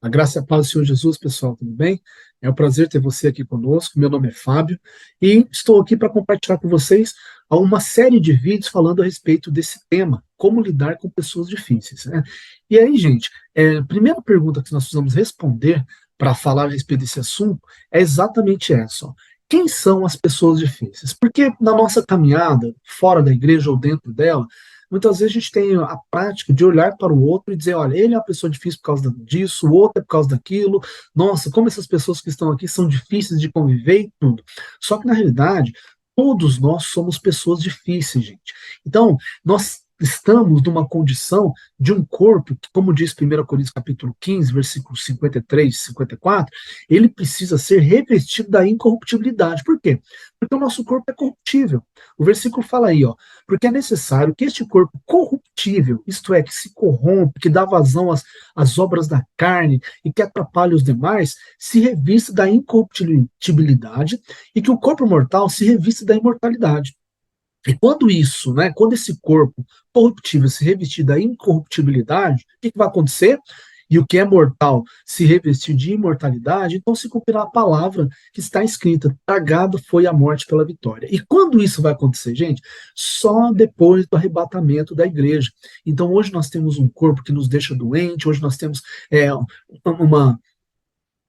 A graça e a paz do Senhor Jesus, pessoal, tudo bem? É um prazer ter você aqui conosco. Meu nome é Fábio e estou aqui para compartilhar com vocês uma série de vídeos falando a respeito desse tema, como lidar com pessoas difíceis, né? E aí, gente, a primeira pergunta que nós precisamos responder para falar a respeito desse assunto é exatamente essa, ó. Quem são as pessoas difíceis? Porque na nossa caminhada, fora da igreja ou dentro dela, muitas vezes a gente tem a prática de olhar para o outro e dizer, olha, ele é uma pessoa difícil por causa disso, o outro é por causa daquilo, nossa, como essas pessoas que estão aqui são difíceis de conviver e tudo. Só que, na realidade, todos nós somos pessoas difíceis, gente. Então, nós estamos numa condição de um corpo que, como diz 1 Coríntios capítulo 15, versículos 53 e 54, ele precisa ser revestido da incorruptibilidade. Por quê? Porque o nosso corpo é corruptível. O versículo fala aí, ó, porque é necessário que este corpo corruptível, isto é, que se corrompe, que dá vazão às obras da carne e que atrapalha os demais, se revista da incorruptibilidade e que o corpo mortal se revista da imortalidade. E quando isso, né, quando esse corpo corruptível se revestir da incorruptibilidade, o que vai acontecer? E o que é mortal se revestir de imortalidade, então se cumprirá a palavra que está escrita: tragado foi a morte pela vitória. E quando isso vai acontecer, gente? Só depois do arrebatamento da igreja. Então hoje nós temos um corpo que nos deixa doente, hoje nós temos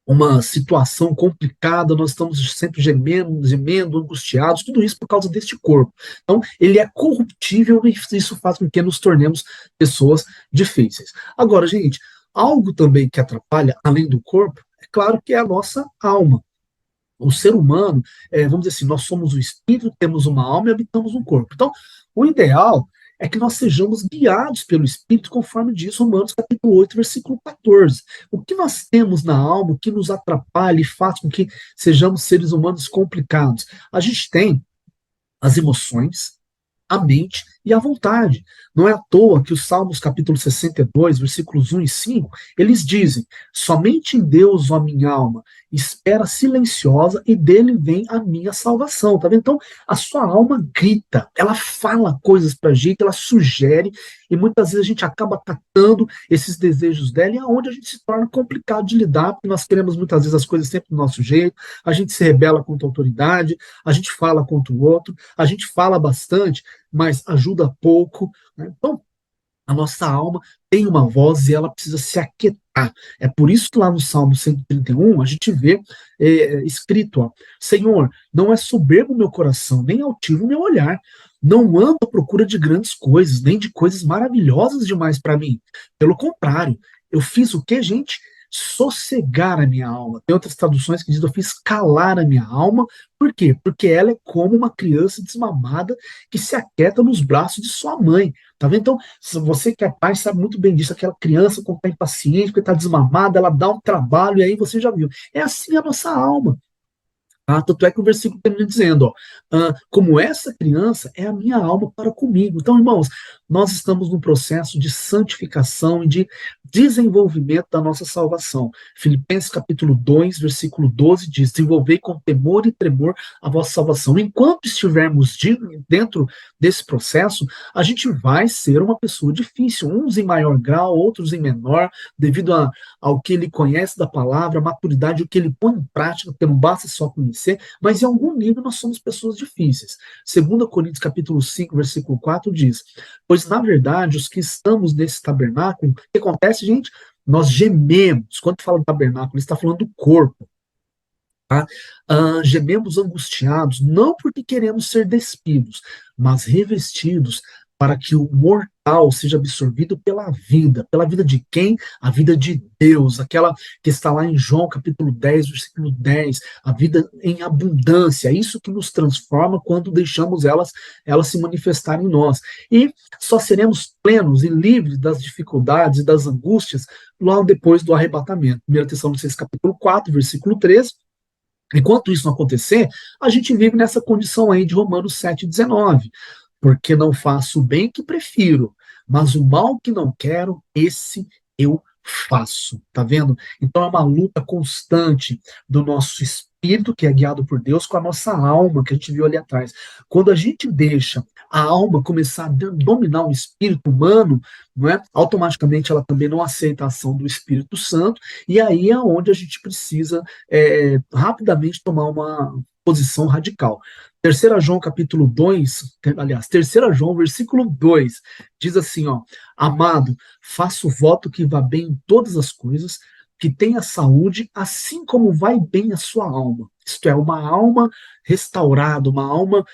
uma situação complicada, nós estamos sempre gemendo, angustiados, tudo isso por causa deste corpo. Então, ele é corruptível e isso faz com que nos tornemos pessoas difíceis. Agora, gente, algo também que atrapalha, além do corpo, é claro que é a nossa alma. O ser humano, vamos dizer assim, nós somos o espírito, temos uma alma e habitamos um corpo. Então, o ideal é que nós sejamos guiados pelo Espírito, conforme diz Romanos capítulo 8, versículo 14. O que nós temos na alma, o que nos atrapalha e faz com que sejamos seres humanos complicados? A gente tem as emoções, a mente e a vontade. Não é à toa que os Salmos capítulo 62, versículos 1 e 5, eles dizem: somente em Deus, ó minha alma, espera silenciosa e dele vem a minha salvação. Tá vendo? Então, a sua alma grita, ela fala coisas pra gente, ela sugere, e muitas vezes a gente acaba acatando esses desejos dela, e é onde a gente se torna complicado de lidar, porque nós queremos muitas vezes as coisas sempre do nosso jeito, a gente se rebela contra a autoridade, a gente fala contra o outro, a gente fala bastante, mas ajuda pouco, né? Então, a nossa alma tem uma voz e ela precisa se aquietar. É por isso que lá no Salmo 131 a gente vê escrito, ó, Senhor, não é soberbo o meu coração, nem altivo o meu olhar. Não ando à procura de grandes coisas, nem de coisas maravilhosas demais para mim. Pelo contrário, eu fiz o que, gente? Sossegar a minha alma. Tem outras traduções que dizem eu fiz calar a minha alma. Por quê? Porque ela é como uma criança desmamada que se aquieta nos braços de sua mãe. Tá vendo? Então, se você que é pai sabe muito bem disso, aquela criança quando está impaciente, porque está desmamada, ela dá um trabalho, e aí você já viu. É assim a nossa alma. Tanto é que o versículo termina dizendo, ó, como essa criança é a minha alma para comigo. Então, irmãos, nós estamos num processo de santificação e de desenvolvimento da nossa salvação. Filipenses capítulo 2, versículo 12 diz: desenvolvei com temor e tremor a vossa salvação. Enquanto estivermos dentro desse processo, a gente vai ser uma pessoa difícil, uns em maior grau, outros em menor, devido ao que ele conhece da palavra, a maturidade, o que ele põe em prática, porque não basta só conhecer, mas em algum nível nós somos pessoas difíceis. 2 Coríntios capítulo 5, versículo 4 diz: pois na verdade os que estamos nesse tabernáculo, o que acontece, gente? Nós gememos. Quando fala do tabernáculo, ele está falando do corpo. Tá? Gememos angustiados, não porque queremos ser despidos, mas revestidos para que o mortal seja absorvido pela vida de quem? A vida de Deus, aquela que está lá em João capítulo 10, versículo 10, a vida em abundância, é isso que nos transforma quando deixamos elas se manifestarem em nós. E só seremos plenos e livres das dificuldades e das angústias logo depois do arrebatamento. 1 Tessalonicenses capítulo 4, versículo 13. Enquanto isso não acontecer, a gente vive nessa condição aí de Romanos 7,19. Porque não faço o bem que prefiro, mas o mal que não quero, esse eu faço. Tá vendo? Então é uma luta constante do nosso espírito, que é guiado por Deus, com a nossa alma, que a gente viu ali atrás. Quando a gente deixa a alma começar a dominar o espírito humano, não é? Automaticamente ela também não aceita a ação do Espírito Santo, e aí é onde a gente precisa rapidamente tomar uma posição radical. Terceira João capítulo 2, aliás, Terceira João versículo 2, diz assim, ó, amado, faço voto que vá bem em todas as coisas, que tenha saúde, assim como vai bem a sua alma. Isto é, uma alma restaurada, uma alma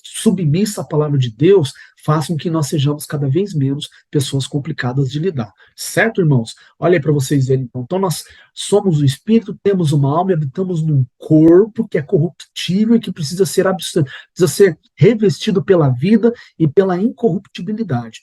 submissa à palavra de Deus, faz com que nós sejamos cada vez menos pessoas complicadas de lidar. Certo, irmãos? Olha aí para vocês verem. Então, nós somos o espírito, temos uma alma e habitamos num corpo que é corruptível e que precisa ser revestido pela vida e pela incorruptibilidade.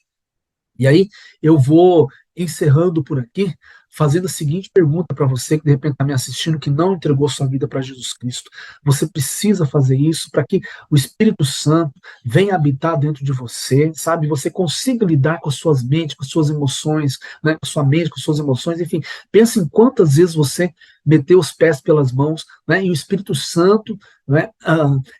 E aí eu vou encerrando por aqui, fazendo a seguinte pergunta para você que de repente está me assistindo, que não entregou sua vida para Jesus Cristo. Você precisa fazer isso para que o Espírito Santo venha habitar dentro de você, sabe? Você consiga lidar com as suas mentes, com as suas emoções, né? Com a sua mente, com as suas emoções, enfim. Pensa em quantas vezes você meteu os pés pelas mãos, né? E o Espírito Santo, né?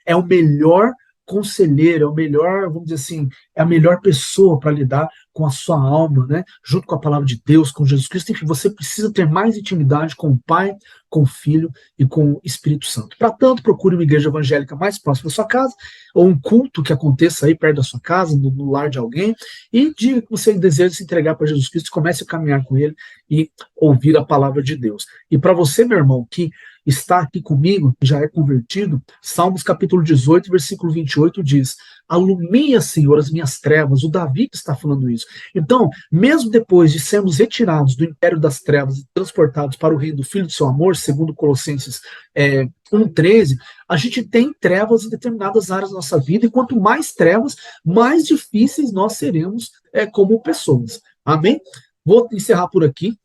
É o melhor conselheiro, é o melhor, vamos dizer assim, é a melhor pessoa para lidar com a sua alma, né? Junto com a palavra de Deus, com Jesus Cristo. Enfim, você precisa ter mais intimidade com o Pai, com o Filho e com o Espírito Santo. Para tanto, procure uma igreja evangélica mais próxima da sua casa, ou um culto que aconteça aí perto da sua casa, no lar de alguém, e diga que você deseja se entregar para Jesus Cristo, comece a caminhar com Ele e ouvir a palavra de Deus. E para você, meu irmão, que está aqui comigo, que já é convertido, Salmos capítulo 18, versículo 28 diz, alumia, Senhor, as minhas trevas, o Davi que está falando isso. Então, mesmo depois de sermos retirados do império das trevas e transportados para o reino do Filho do seu amor, segundo Colossenses 1,13, a gente tem trevas em determinadas áreas da nossa vida, e quanto mais trevas, mais difíceis nós seremos como pessoas. Amém? Vou encerrar por aqui.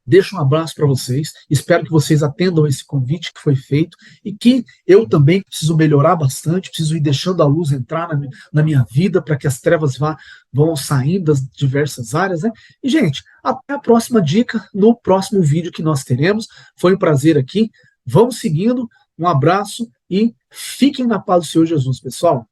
Deixo um abraço para vocês, espero que vocês atendam esse convite que foi feito e que eu também preciso melhorar bastante, preciso ir deixando a luz entrar na minha vida para que as trevas vão saindo das diversas áreas, né? E, gente, até a próxima dica no próximo vídeo que nós teremos. Foi um prazer aqui, vamos seguindo, um abraço e fiquem na paz do Senhor Jesus, pessoal.